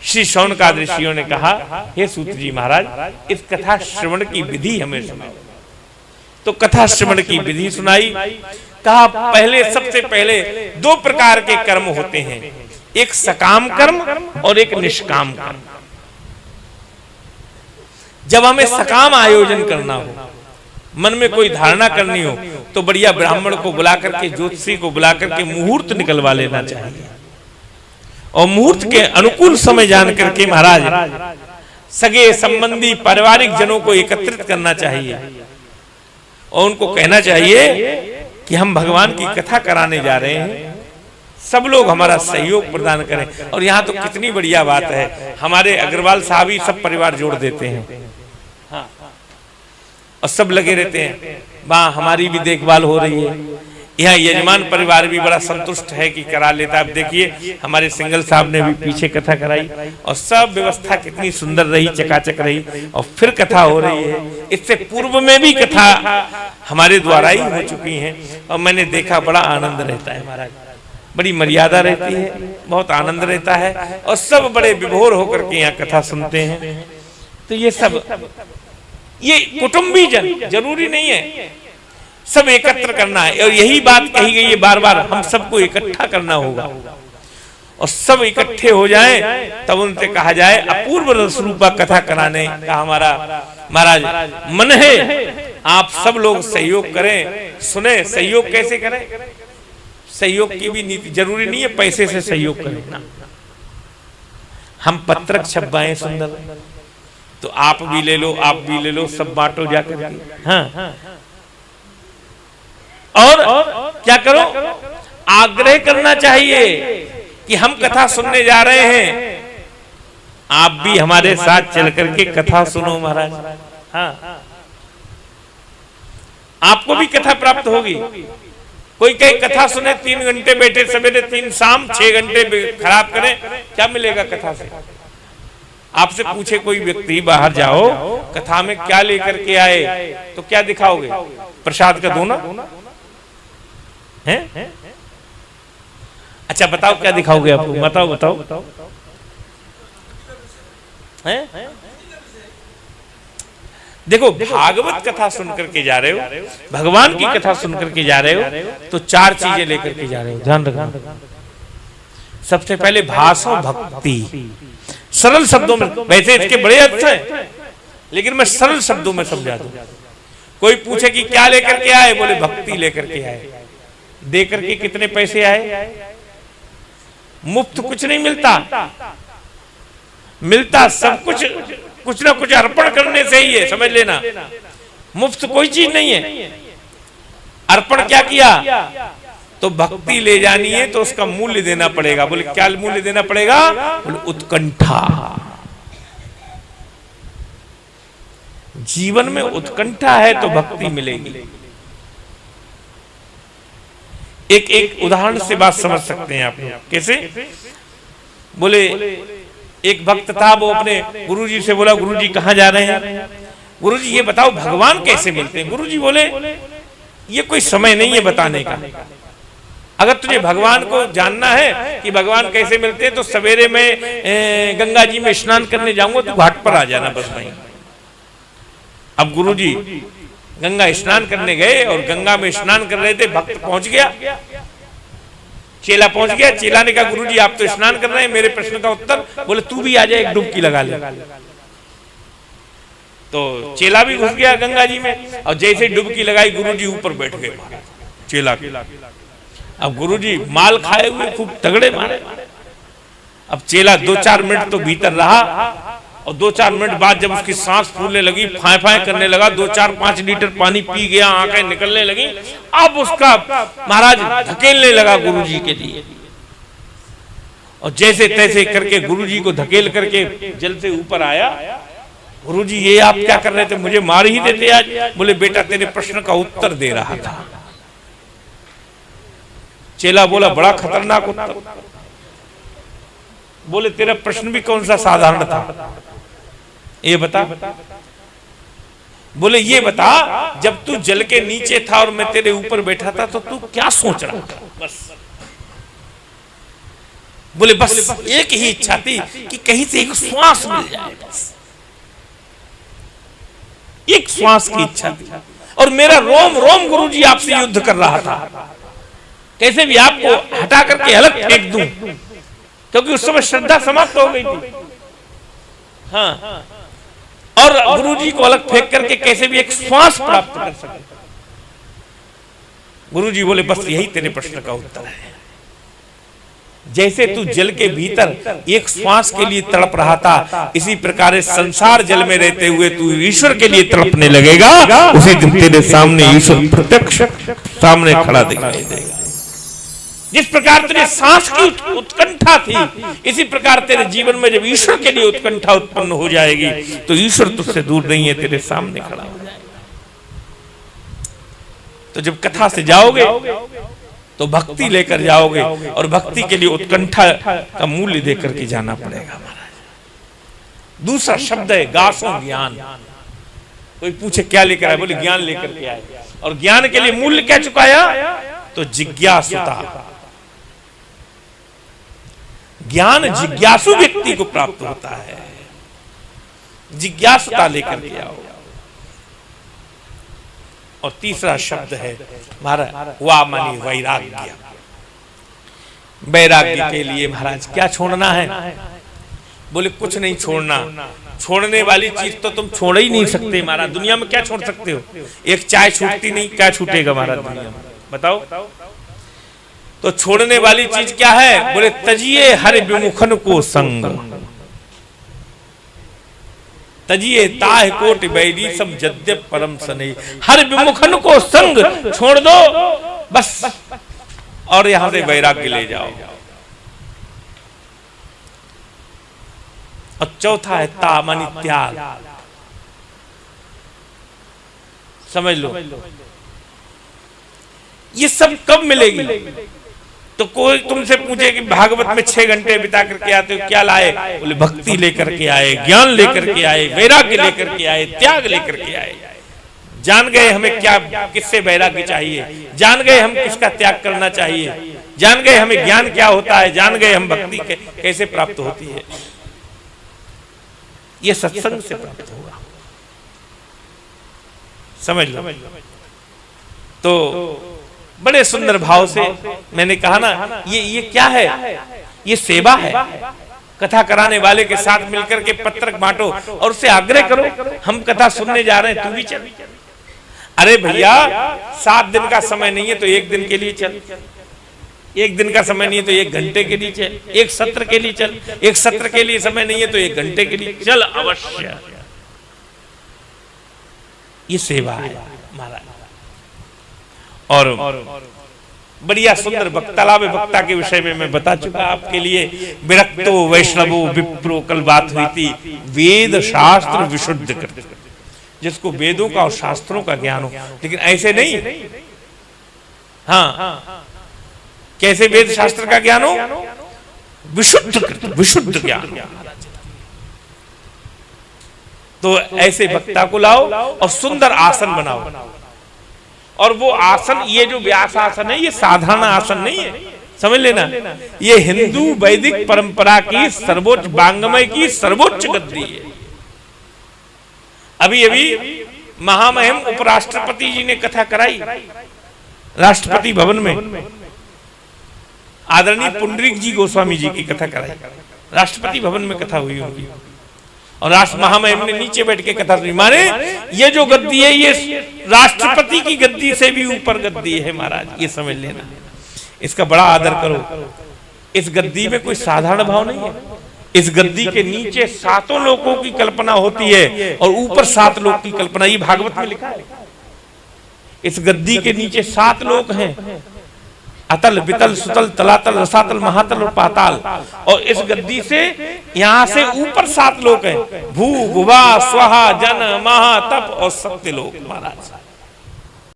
श्री शौनकादि ऋषियों ने कहा, हे सूत जी महाराज, इस कथा श्रवण की विधि हमें सुनाओ। तो कथा श्रवण की विधि सुनाई। कहा, पहले सबसे पहले दो प्रकार के कर्म होते हैं, एक सकाम कर्म और एक निष्काम कर्म। जब हमें सकाम आयोजन करना हो, मन में कोई धारणा करनी हो, तो बढ़िया ब्राह्मण को बुला करके, ज्योतिषी को बुला करके मुहूर्त निकलवा लेना चाहिए और मुहूर्त के अनुकूल समय जान करके महाराज सगे संबंधी पारिवारिक जनों को एकत्रित करना चाहिए और उनको कहना चाहिए कि हम भगवान की कथा कराने जा रहे हैं, सब लोग हमारा सहयोग प्रदान करें। और यहाँ तो कितनी बढ़िया बात है, हमारे अग्रवाल साहब ही सब परिवार जोड़ देते हैं और सब लगे रहते हैं, वहाँ हमारी भी देखभाल हो रही है। यहाँ यजमान परिवार भी बड़ा संतुष्ट है कि करा लेता। अब देखिए हमारे सिंगल साहब ने भी पीछे कथा कराई और सब व्यवस्था कितनी सुंदर रही, चकाचक रही और फिर कथा हो रही है। इससे पूर्व में भी कथा हमारे द्वारा ही हो चुकी है और मैंने देखा बड़ा आनंद रहता है महाराज, बड़ी मर्यादा रहती है, बहुत आनंद रहता है और सब बड़े विभोर होकर के यहाँ कथा सुनते हैं। तो ये सब ये कुटुंबी जन जरूरी नहीं है, सब एकत्र करना है और यही बात कही गई है बार बार, हम सबको इकट्ठा करना होगा और सब इकट्ठे हो जाएं तब उनसे कहा जाए अपूर्व रस रूपा कथा कराने का हमारा महाराज मन है। आप सब लोग सहयोग करें, सुने। सहयोग कैसे करें? सहयोग की भी नीति जरूरी नहीं है पैसे से सहयोग करें ना। हम पत्रक छपवाएं सुंदर, तो आप भी ले लो, आप भी ले लो, सब बांटो जाकर। हाँ, और क्या करो, आग्रह करना चाहिए कि हम कथा सुनने जा रहे हैं, आप भी हमारे साथ चल करके कथा सुनो महाराज। हाँ, आपको भी कथा प्राप्त होगी। कोई कहीं कथा सुने 3 घंटे बैठे, सवेरे 3 शाम 6 घंटे खराब करें, क्या मिलेगा कथा से? आपसे पूछे कोई व्यक्ति, बाहर जाओ, कथा में क्या लेकर के आए, तो क्या दिखाओगे? प्रसाद का दोना है? अच्छा बताओ क्या दिखाओगे आपको? बताओ बताओ हैं? देखो, भागवत कथा सुन करके जा रहे हो, भगवान की कथा सुन करके जा रहे हो, तो 4 चीजें लेकर के जा रहे हो, ध्यान रखना। सबसे पहले भाषा भक्ति, सरल शब्दों में। वैसे इसके बड़े अर्थ हैं, लेकिन मैं सरल शब्दों में समझा दूं। कोई पूछे कि क्या लेकर के आए, बोले भक्ति लेकर के आए। दे करके कितने पैसे आए? मुफ्त कुछ नहीं मिलता, मिलता सब कुछ कुछ ना कुछ अर्पण करने से ही है, समझ लेना। मुफ्त कोई चीज नहीं है। अर्पण क्या किया? तो भक्ति ले जानी है तो उसका मूल्य देना पड़ेगा। बोले क्या मूल्य देना पड़ेगा? बोले उत्कंठा। जीवन में उत्कंठा है तो भक्ति मिलेगी। एक उदाहरण से बात समझ सकते हैं आप। कैसे? बोले एक भक्त था, वो अपने गुरुजी से बोला, गुरुजी कहाँ जा रहे हैं? गुरुजी ये बताओ भगवान कैसे मिलते हैं? गुरुजी बोले ये कोई समय नहीं है बताने का। अगर तुझे भगवान को जानना है कि भगवान कैसे मिलते हैं, तो सवेरे में गंगा जी में स्नान करने जाऊंगा, तो घाट पर आ जाना बस वहीं। अब गुरुजी गंगा स्नान करने गए और गंगा में स्नान कर रहे थे, भक्त पहुंच गया, चेला पहुंच गया। चेला ने कहा गुरुजी आप तो स्नान कर रहे हैं, मेरे प्रश्न का उत्तर। बोले तू भी आ जाए, एक डुबकी लगा ले। तो चेला भी घुस गया गंगा जी में और जैसे डुबकी लगाई गुरुजी ऊपर बैठ गए चेला के। अब गुरुजी माल खाए हुए खूब तगड़े मारे। अब चेला 2-4 मिनट तो भीतर रहा और 2-4 मिनट बाद जब उसकी सांस फूलने लगी, फाय फाय करने लगा, 2-4-5 लीटर पानी पी गया, आंखें निकलने लगी। अब उसका महाराज धकेलने लगा गुरुजी के लिए और जैसे तैसे करके गुरुजी को धकेल करके जल से ऊपर आया। गुरुजी ये आप क्या कर रहे थे? मुझे मार ही देते आज। बोले बेटा तेरे प्रश्न का उत्तर दे रहा था। चेला बोला बड़ा खतरनाक उत्तर। बोले तेरा प्रश्न भी कौन सा साधारण था, ये बता। बोले ये बता, जब तू जल के नीचे था और मैं तेरे ऊपर बैठा था तो तू क्या सोच रहा था? बस। बोले बस एक ही इच्छा थी कि कहीं से एक श्वास मिल जाए, बस एक श्वास की इच्छा थी। और मेरा रोम रोम गुरुजी आपसे युद्ध कर रहा था, कैसे भी आपको हटा करके अलग फेंक दूं, क्योंकि उस समय श्रद्धा समाप्त हो गई थी। हाँ, और गुरुजी को अलग फेंक करके कैसे भी एक श्वास प्राप्त कर सके। गुरुजी बोले बस यही तेरे प्रश्न का उत्तर है। जैसे तू जल के भीतर एक श्वास के लिए तड़प रहा था, इसी प्रकार संसार जल में रहते हुए तू ईश्वर के लिए तड़पने लगेगा। उसी दिन तेरे सामने ईश्वर प्रत्यक्ष सामने खड़ा दिखाई देगा। जिस प्रकार तेरे सांस की उत्कंठा थी, इसी प्रकार तेरे जीवन में जब ईश्वर के लिए उत्कंठा उत्पन्न हो जाएगी तो ईश्वर तुझसे दूर नहीं है, तेरे सामने खड़ा हो जाएगा। तो जब कथा से जाओगे तो भक्ति लेकर जाओगे, और भक्ति के लिए उत्कंठा का मूल्य देकर के जाना पड़ेगा महाराज। दूसरा शब्द है गासो ज्ञान। कोई पूछे क्या लेकर आए, बोले ज्ञान लेकर के आए। और ज्ञान के लिए मूल्य क्या चुकाया, तो जिज्ञासुता। ज्ञान जिज्ञासु व्यक्ति को प्राप्त होता है, जिज्ञासुता लेकर के आओ। और तीसरा शब्द है महाराज वा मानी वैराग्य। वैराग्य के लिए महाराज क्या छोड़ना है, बोले कुछ नहीं छोड़ना। छोड़ने वाली चीज तो तुम छोड़ ही नहीं सकते महाराज। दुनिया में क्या छोड़ सकते हो, एक चाय छूटती नहीं, क्या छूटेगा महाराज दुनिया में, बताओ। तो छोड़ने वाली चीज क्या है, बोले तजिए हर विमुखन को संग, तजिए ताह कोट बैरी सब जद्यप परम सने। हर विमुखन को संग छोड़ दो बस, और यहां से वैराग्य ले जाओ। और चौथा है ता मानी त्याग। समझ लो ये सब कब मिलेगी। तो कोई तुमसे पूछे कि भागवत में 6 घंटे बिता करके आते हो, क्या लाए, बोले भक्ति लेकर के आए, ज्ञान लेकर के आए, वैराग्य लेकर के आए, त्याग लेकर के आए। जान गए हमें क्या, किससे वैराग्य चाहिए, जान गए हम किसका त्याग करना चाहिए, जान गए हमें ज्ञान क्या होता है, जान गए हम भक्ति कैसे प्राप्त होती है। ये सत्संग से प्राप्त होगा, समझ लो। तो बड़े सुंदर भाव से मैंने कहा ना, ये क्या है, ये सेवा है। कथा कराने वाले के साथ मिलकर के पत्रक बांटो और उससे आग्रह करो, हम कथा सुनने जा रहे हैं, तू भी चल। अरे भैया 7 दिन का समय नहीं है तो 1 दिन के लिए चल, 1 दिन का समय नहीं है तो 1 घंटे के लिए चल, 1 सत्र के लिए चल, 1 सत्र के लिए समय नहीं है तो 1 घंटे के लिए चल, अवश्य। ये सेवा है महाराज। और बढ़िया सुंदर वक्तालाभ वक्ता के विषय में मैं बता चुका आपके लिए। विरक्तो वैष्णवो विप्रो, कल बात हुई थी वेद शास्त्र विशुद्ध कर, जिसको वेदों का और शास्त्रों का ज्ञान हो, लेकिन ऐसे नहीं। हाँ, कैसे वेद शास्त्र का ज्ञान हो, विशुद्ध कर, विशुद्ध ज्ञान। तो ऐसे वक्ता को लाओ और सुंदर आसन बनाओ। और वो आसन, ये जो व्यास आसन है, ये साधारण आसन नहीं है, समझ लेना। ये हिंदू वैदिक परंपरा की सर्वोच्च, वांग्मय की सर्वोच्च गद्दी है। अभी अभी महामहिम उपराष्ट्रपति जी ने कथा कराई राष्ट्रपति भवन में, आदरणीय पुंडरीक जी गोस्वामी जी की कथा कराई, राष्ट्रपति भवन में कथा हुई उनकी। और राष्ट्र महामहिम ने नीचे बैठ के कथा सुनी। माने ये जो गद्दी है, ये राष्ट्रपति की गद्दी से भी ऊपर गद्दी है महाराज, ये समझ लेना। इसका बड़ा आदर करो। इस गद्दी में कोई साधारण भाव नहीं है। इस गद्दी के नीचे 7 लोगों की कल्पना होती है और ऊपर 7 लोग की कल्पना, ये भागवत में लिखा है। इस गद्दी के नीचे 7 लोग हैं, अतल वितल सुतल तलातल रसातल महातल और पाताल। और इस गद्दी से यहां से ऊपर 7 लोग हैं, भू भुवा स्वाहा जन महा तप और सत्य लोग महाराज।